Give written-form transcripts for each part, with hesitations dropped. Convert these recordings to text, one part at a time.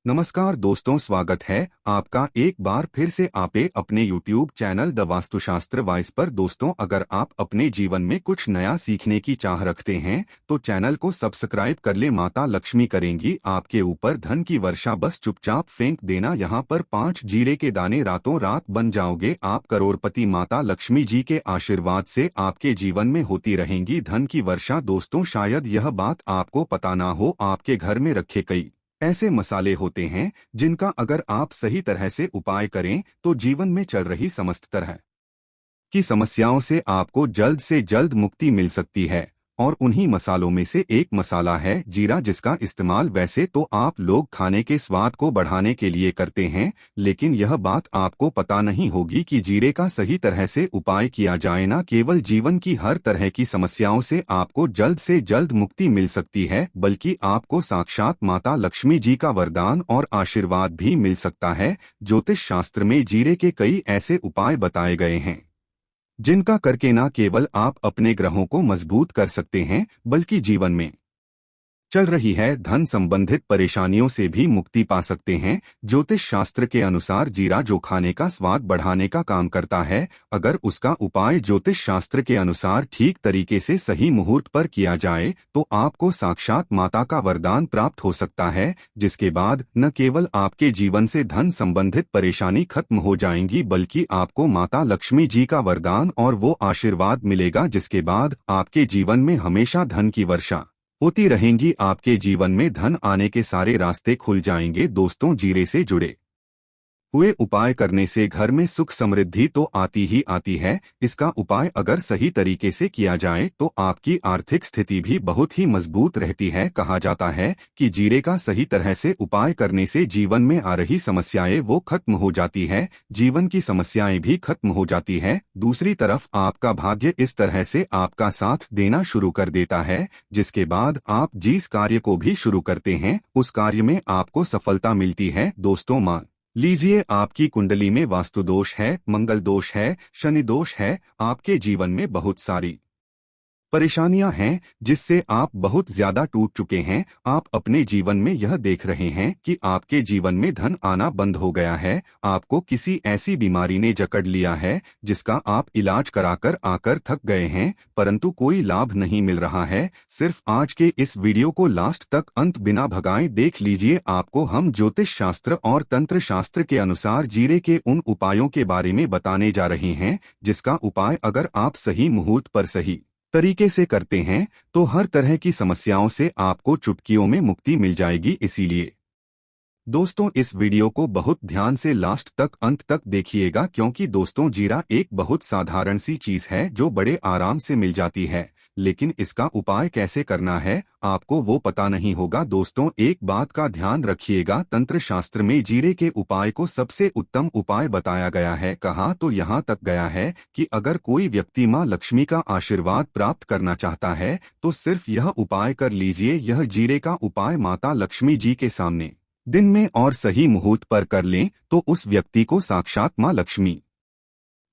नमस्कार दोस्तों, स्वागत है आपका एक बार फिर से आपे अपने YouTube channel the Vastushastra vice पर। दोस्तों, अगर आप अपने जीवन में कुछ नया सीखने की चाह रखते हैं तो चैनल को सब्सक्राइब कर ले। माता लक्ष्मी करेंगी आपके ऊपर धन की वर्षा, बस चुपचाप फेंक देना यहाँ पर 5 जीरे के दाने, रातों रात बन जाओगे आप करोड़पति। माता लक्ष्मी जी के आशीर्वाद से आपके जीवन में होती रहेंगी धन की वर्षा। दोस्तों, शायद यह बात आपको पता ना हो, आपके घर में रखे कई ऐसे मसाले होते हैं जिनका अगर आप सही तरह से उपाय करें तो जीवन में चल रही समस्त तरह की समस्याओं से आपको जल्द से जल्द मुक्ति मिल सकती है। और उन्हीं मसालों में से एक मसाला है जीरा, जिसका इस्तेमाल वैसे तो आप लोग खाने के स्वाद को बढ़ाने के लिए करते हैं, लेकिन यह बात आपको पता नहीं होगी कि जीरे का सही तरह से उपाय किया जाए ना केवल जीवन की हर तरह की समस्याओं से आपको जल्द से जल्द मुक्ति मिल सकती है, बल्कि आपको साक्षात माता लक्ष्मी जी का वरदान और आशीर्वाद भी मिल सकता है। ज्योतिष शास्त्र में जीरे के कई ऐसे उपाय बताए गए हैं जिनका करके न केवल आप अपने ग्रहों को मजबूत कर सकते हैं, बल्कि जीवन में चल रही है धन संबंधित परेशानियों से भी मुक्ति पा सकते हैं। ज्योतिष शास्त्र के अनुसार जीरा जो खाने का स्वाद बढ़ाने का काम करता है, अगर उसका उपाय ज्योतिष शास्त्र के अनुसार ठीक तरीके से सही मुहूर्त पर किया जाए तो आपको साक्षात माता का वरदान प्राप्त हो सकता है, जिसके बाद न केवल आपके जीवन से धन संबंधित परेशानी खत्म हो जाएंगी, बल्कि आपको माता लक्ष्मी जी का वरदान और वो आशीर्वाद मिलेगा, जिसके बाद आपके जीवन में हमेशा धन की वर्षा होती रहेंगी। आपके जीवन में धन आने के सारे रास्ते खुल जाएंगे। दोस्तों, जीरे से जुड़े हुए उपाय करने से घर में सुख समृद्धि तो आती ही आती है, इसका उपाय अगर सही तरीके से किया जाए तो आपकी आर्थिक स्थिति भी बहुत ही मजबूत रहती है। कहा जाता है कि जीरे का सही तरह से उपाय करने से जीवन में आ रही समस्याएं वो खत्म हो जाती है, जीवन की समस्याएं भी खत्म हो जाती है। दूसरी तरफ आपका भाग्य इस तरह से आपका साथ देना शुरू कर देता है, जिसके बाद आप जिस कार्य को भी शुरू करते हैं उस कार्य में आपको सफलता मिलती है। दोस्तों, मान लीजिए आपकी कुंडली में वास्तु दोष है, मंगल दोष है, शनि दोष है, आपके जीवन में बहुत सारी परेशानियां हैं जिससे आप बहुत ज्यादा टूट चुके हैं। आप अपने जीवन में यह देख रहे हैं कि आपके जीवन में धन आना बंद हो गया है, आपको किसी ऐसी बीमारी ने जकड़ लिया है जिसका आप इलाज कराकर आकर थक गए हैं, परंतु कोई लाभ नहीं मिल रहा है। सिर्फ आज के इस वीडियो को लास्ट तक अंत बिना भगाए देख लीजिए। आपको हम ज्योतिष शास्त्र और तंत्र शास्त्र के अनुसार जीरे के उन उपायों के बारे में बताने जा रहे हैं जिसका उपाय अगर आप सही मुहूर्त पर सही तरीके से करते हैं तो हर तरह की समस्याओं से आपको चुटकियों में मुक्ति मिल जाएगी। इसीलिए दोस्तों, इस वीडियो को बहुत ध्यान से लास्ट तक अंत तक देखिएगा, क्योंकि दोस्तों जीरा एक बहुत साधारण सी चीज है जो बड़े आराम से मिल जाती है, लेकिन इसका उपाय कैसे करना है आपको वो पता नहीं होगा। दोस्तों, एक बात का ध्यान रखिएगा, तंत्र शास्त्र में जीरे के उपाय को सबसे उत्तम उपाय बताया गया है। कहा तो यहाँ तक गया है कि अगर कोई व्यक्ति माँ लक्ष्मी का आशीर्वाद प्राप्त करना चाहता है तो सिर्फ यह उपाय कर लीजिए। यह जीरे का उपाय माता लक्ष्मी जी के सामने दिन में और सही मुहूर्त पर कर लें तो उस व्यक्ति को साक्षात माँ लक्ष्मी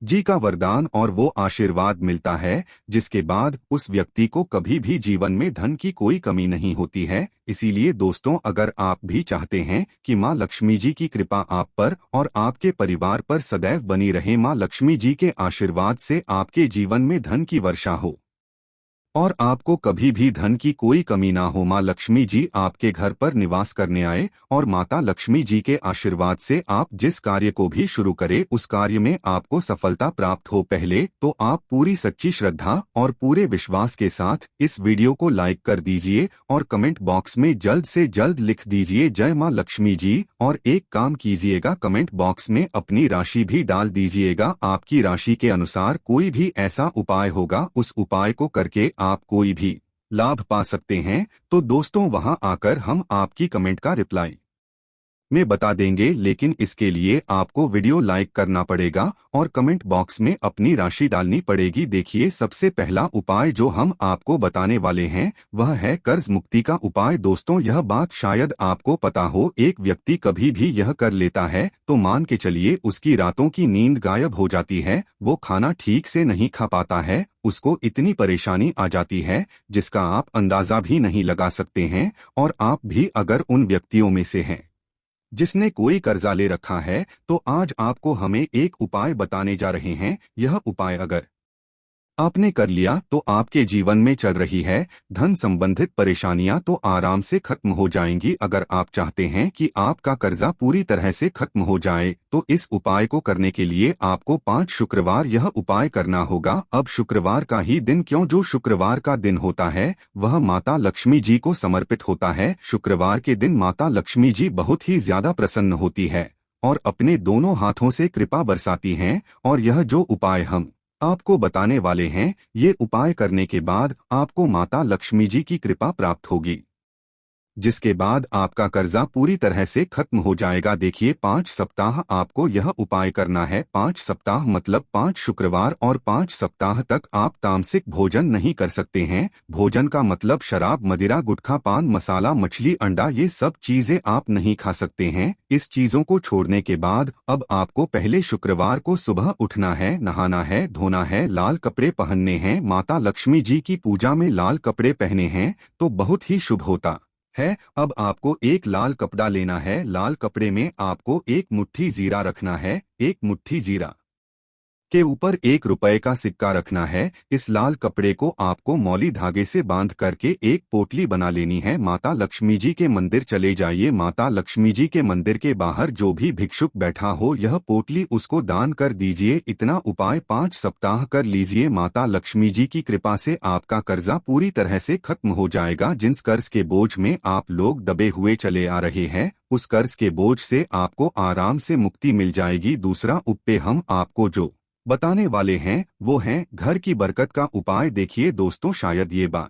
जी का वरदान और वो आशीर्वाद मिलता है, जिसके बाद उस व्यक्ति को कभी भी जीवन में धन की कोई कमी नहीं होती है। इसीलिए दोस्तों, अगर आप भी चाहते हैं कि माँ लक्ष्मी जी की कृपा आप पर और आपके परिवार पर सदैव बनी रहे, माँ लक्ष्मी जी के आशीर्वाद से आपके जीवन में धन की वर्षा हो और आपको कभी भी धन की कोई कमी ना हो, माँ लक्ष्मी जी आपके घर पर निवास करने आए और माता लक्ष्मी जी के आशीर्वाद से आप जिस कार्य को भी शुरू करें उस कार्य में आपको सफलता प्राप्त हो, पहले तो आप पूरी सच्ची श्रद्धा और पूरे विश्वास के साथ इस वीडियो को लाइक कर दीजिए और कमेंट बॉक्स में जल्द से जल्द लिख दीजिए जय माँ लक्ष्मी जी। और एक काम कीजिएगा, कमेंट बॉक्स में अपनी राशि भी डाल दीजिएगा। आपकी राशि के अनुसार कोई भी ऐसा उपाय होगा, उस उपाय को करके आप कोई भी लाभ पा सकते हैं, तो दोस्तों वहां आकर हम आपकी कमेंट का रिप्लाई में बता देंगे, लेकिन इसके लिए आपको वीडियो लाइक करना पड़ेगा और कमेंट बॉक्स में अपनी राशि डालनी पड़ेगी। देखिए, सबसे पहला उपाय जो हम आपको बताने वाले हैं वह है कर्ज मुक्ति का उपाय। दोस्तों, यह बात शायद आपको पता हो, एक व्यक्ति कभी भी यह कर लेता है तो मान के चलिए उसकी रातों की नींद गायब हो जाती है, वो खाना ठीक से नहीं खा पाता है, उसको इतनी परेशानी आ जाती है जिसका आप अंदाजा भी नहीं लगा सकते हैं। और आप भी अगर उन व्यक्तियों में से हैं जिसने कोई कर्जा ले रखा है, तो आज आपको हमें एक उपाय बताने जा रहे हैं। यह उपाय अगर आपने कर लिया तो आपके जीवन में चल रही है धन संबंधित परेशानियां तो आराम से खत्म हो जाएंगी। अगर आप चाहते हैं कि आपका कर्जा पूरी तरह से खत्म हो जाए, तो इस उपाय को करने के लिए आपको 5 शुक्रवार यह उपाय करना होगा। अब शुक्रवार का ही दिन क्यों? जो शुक्रवार का दिन होता है वह माता लक्ष्मी जी को समर्पित होता है। शुक्रवार के दिन माता लक्ष्मी जी बहुत ही ज्यादा प्रसन्न होती है और अपने दोनों हाथों से कृपा बरसाती हैं। और यह जो उपाय हम आपको बताने वाले हैं, ये उपाय करने के बाद आपको माता लक्ष्मी जी की कृपा प्राप्त होगी, जिसके बाद आपका कर्जा पूरी तरह से खत्म हो जाएगा। देखिए, 5 सप्ताह आपको यह उपाय करना है। 5 सप्ताह मतलब 5 शुक्रवार और 5 सप्ताह तक आप तामसिक भोजन नहीं कर सकते हैं। भोजन का मतलब शराब, मदिरा, गुटखा, पान मसाला, मछली, अंडा, ये सब चीजें आप नहीं खा सकते हैं। इस चीजों को छोड़ने के बाद अब आपको पहले शुक्रवार को सुबह उठना है, नहाना है, धोना है, लाल कपड़े पहनने हैं, माता लक्ष्मी जी की पूजा में लाल कपड़े पहने हैं तो बहुत ही शुभ होता है। अब आपको एक लाल कपड़ा लेना है। लाल कपड़े में आपको एक मुट्ठी जीरा रखना है। एक मुट्ठी जीरा के ऊपर 1 रुपए का सिक्का रखना है। इस लाल कपड़े को आपको मौली धागे से बांध करके एक पोटली बना लेनी है। माता लक्ष्मी जी के मंदिर चले जाइए। माता लक्ष्मी जी के मंदिर के बाहर जो भी भिक्षुक बैठा हो, यह पोटली उसको दान कर दीजिए। इतना उपाय 5 सप्ताह कर लीजिए। माता लक्ष्मी जी की कृपा से आपका कर्जा पूरी तरह से खत्म हो जाएगा। जिस कर्ज के बोझ में आप लोग दबे हुए चले आ रहे हैं, उस कर्ज के बोझ से आपको आराम से मुक्ति मिल जाएगी। दूसरा उपाय हम आपको जो बताने वाले हैं वो है घर की बरकत का उपाय। देखिए दोस्तों, शायद ये बात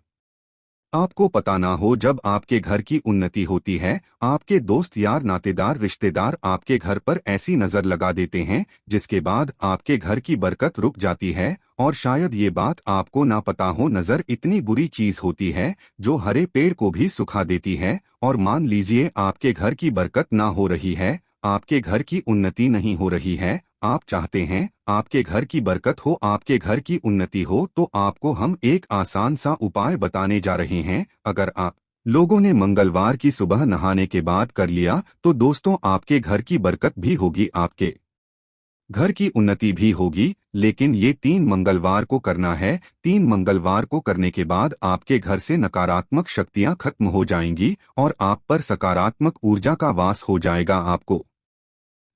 आपको पता ना हो, जब आपके घर की उन्नति होती है, आपके दोस्त, यार, नातेदार, रिश्तेदार आपके घर पर ऐसी नजर लगा देते हैं जिसके बाद आपके घर की बरकत रुक जाती है। और शायद ये बात आपको ना पता हो, नजर इतनी बुरी चीज होती है जो हरे पेड़ को भी सुखा देती है। और मान लीजिए आपके घर की बरकत ना हो रही है, आपके घर की उन्नति नहीं हो रही है, आप चाहते हैं आपके घर की बरकत हो, आपके घर की उन्नति हो, तो आपको हम एक आसान सा उपाय बताने जा रहे हैं। अगर आप लोगों ने मंगलवार की सुबह नहाने के बाद कर लिया तो दोस्तों आपके घर की बरकत भी होगी, आपके घर की उन्नति भी होगी। लेकिन ये 3 मंगलवार को करना है। 3 मंगलवार को करने के बाद आपके घर से नकारात्मक शक्तियां खत्म हो जाएंगी और आप पर सकारात्मक ऊर्जा का वास हो जाएगा। आपको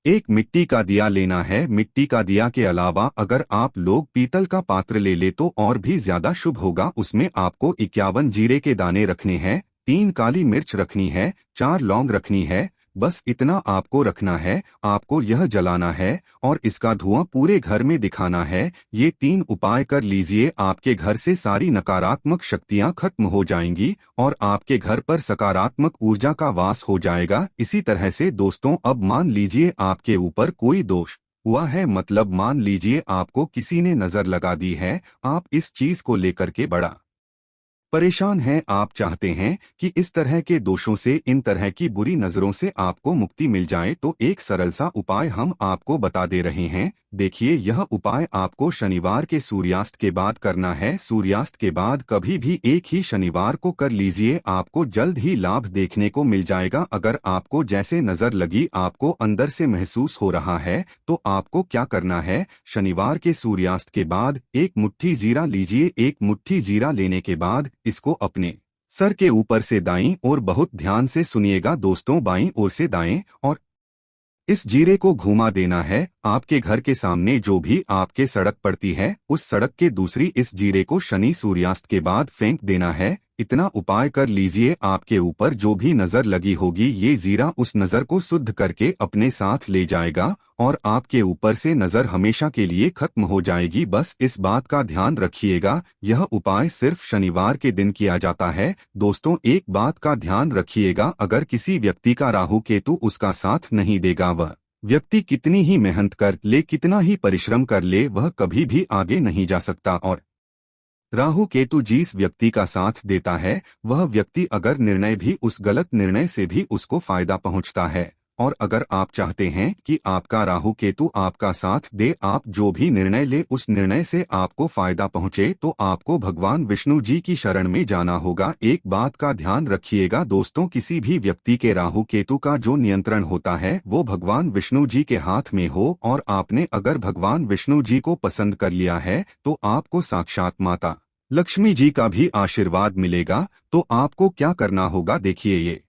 एक मिट्टी का दिया लेना है। मिट्टी का दिया के अलावा अगर आप लोग पीतल का पात्र ले तो और भी ज्यादा शुभ होगा। उसमें आपको 51 जीरे के दाने रखने हैं, 3 काली मिर्च रखनी है, 4 लौंग रखनी है। बस इतना आपको रखना है। आपको यह जलाना है और इसका धुआं पूरे घर में दिखाना है। ये 3 उपाय कर लीजिए, आपके घर से सारी नकारात्मक शक्तियां खत्म हो जाएंगी और आपके घर पर सकारात्मक ऊर्जा का वास हो जाएगा। इसी तरह से दोस्तों, अब मान लीजिए आपके ऊपर कोई दोष हुआ है, मतलब मान लीजिए आपको किसी ने नजर लगा दी है, आप इस चीज को लेकर के बड़ा परेशान हैं, आप चाहते हैं कि इस तरह के दोषों से, इन तरह की बुरी नजरों से आपको मुक्ति मिल जाए, तो एक सरल सा उपाय हम आपको बता दे रहे हैं। देखिए, यह उपाय आपको शनिवार के सूर्यास्त के बाद करना है। सूर्यास्त के बाद कभी भी एक ही शनिवार को कर लीजिए, आपको जल्द ही लाभ देखने को मिल जाएगा। अगर आपको जैसे नजर लगी, आपको अंदर से महसूस हो रहा है, तो आपको क्या करना है, शनिवार के सूर्यास्त के बाद एक मुट्ठी जीरा लीजिए। एक मुट्ठी जीरा लेने के बाद इसको अपने सर के ऊपर से दाईं ओर, बहुत ध्यान से सुनिएगा दोस्तों, बाईं ओर से दाएं, और इस जीरे को घुमा देना है। आपके घर के सामने जो भी आपके सड़क पड़ती है, उस सड़क के दूसरी इस जीरे को शनि सूर्यास्त के बाद फेंक देना है। इतना उपाय कर लीजिए, आपके ऊपर जो भी नजर लगी होगी, ये जीरा उस नजर को शुद्ध करके अपने साथ ले जाएगा और आपके ऊपर से नजर हमेशा के लिए खत्म हो जाएगी। बस इस बात का ध्यान रखिएगा, यह उपाय सिर्फ शनिवार के दिन किया जाता है। दोस्तों, एक बात का ध्यान रखिएगा, अगर किसी व्यक्ति का राहु केतु उसका साथ नहीं देगा, वह व्यक्ति कितनी ही मेहनत कर ले, कितना ही परिश्रम कर ले, वह कभी भी आगे नहीं जा सकता। और राहु केतु जिस व्यक्ति का साथ देता है, वह व्यक्ति अगर निर्णय भी, उस गलत निर्णय से भी उसको फायदा पहुंचता है और अगर आप चाहते हैं कि आपका राहु केतु आपका साथ दे, आप जो भी निर्णय ले उस निर्णय से आपको फायदा पहुंचे, तो आपको भगवान विष्णु जी की शरण में जाना होगा। एक बात का ध्यान रखिएगा दोस्तों, किसी भी व्यक्ति के राहु केतु का जो नियंत्रण होता है वो भगवान विष्णु जी के हाथ में हो, और आपने अगर भगवान विष्णु जी को पसंद कर लिया है तो आपको साक्षात माता लक्ष्मी जी का भी आशीर्वाद मिलेगा। तो आपको क्या करना होगा, देखिए ये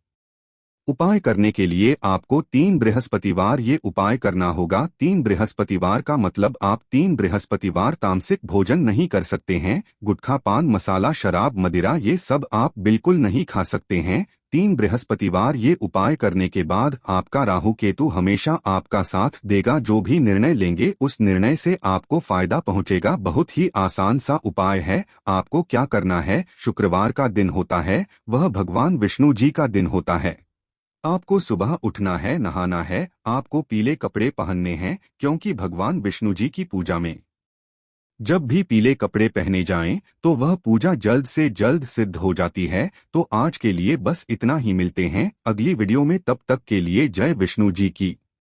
उपाय करने के लिए आपको 3 बृहस्पतिवार ये उपाय करना होगा। 3 बृहस्पतिवार का मतलब आप 3 बृहस्पतिवार तामसिक भोजन नहीं कर सकते हैं। गुटखा, पान मसाला, शराब, मदिरा ये सब आप बिल्कुल नहीं खा सकते हैं। 3 बृहस्पतिवार ये उपाय करने के बाद आपका राहु केतु हमेशा आपका साथ देगा। जो भी निर्णय लेंगे उस निर्णय से आपको फायदा पहुंचेगा। बहुत ही आसान सा उपाय है। आपको क्या करना है, शुक्रवार का दिन होता है, वह भगवान विष्णु जी का दिन होता है। आपको सुबह उठना है, नहाना है, आपको पीले कपड़े पहनने हैं, क्योंकि भगवान विष्णु जी की पूजा में जब भी पीले कपड़े पहने जाएं तो वह पूजा जल्द से जल्द सिद्ध हो जाती है। तो आज के लिए बस इतना ही, मिलते हैं अगली वीडियो में, तब तक के लिए जय विष्णु जी की।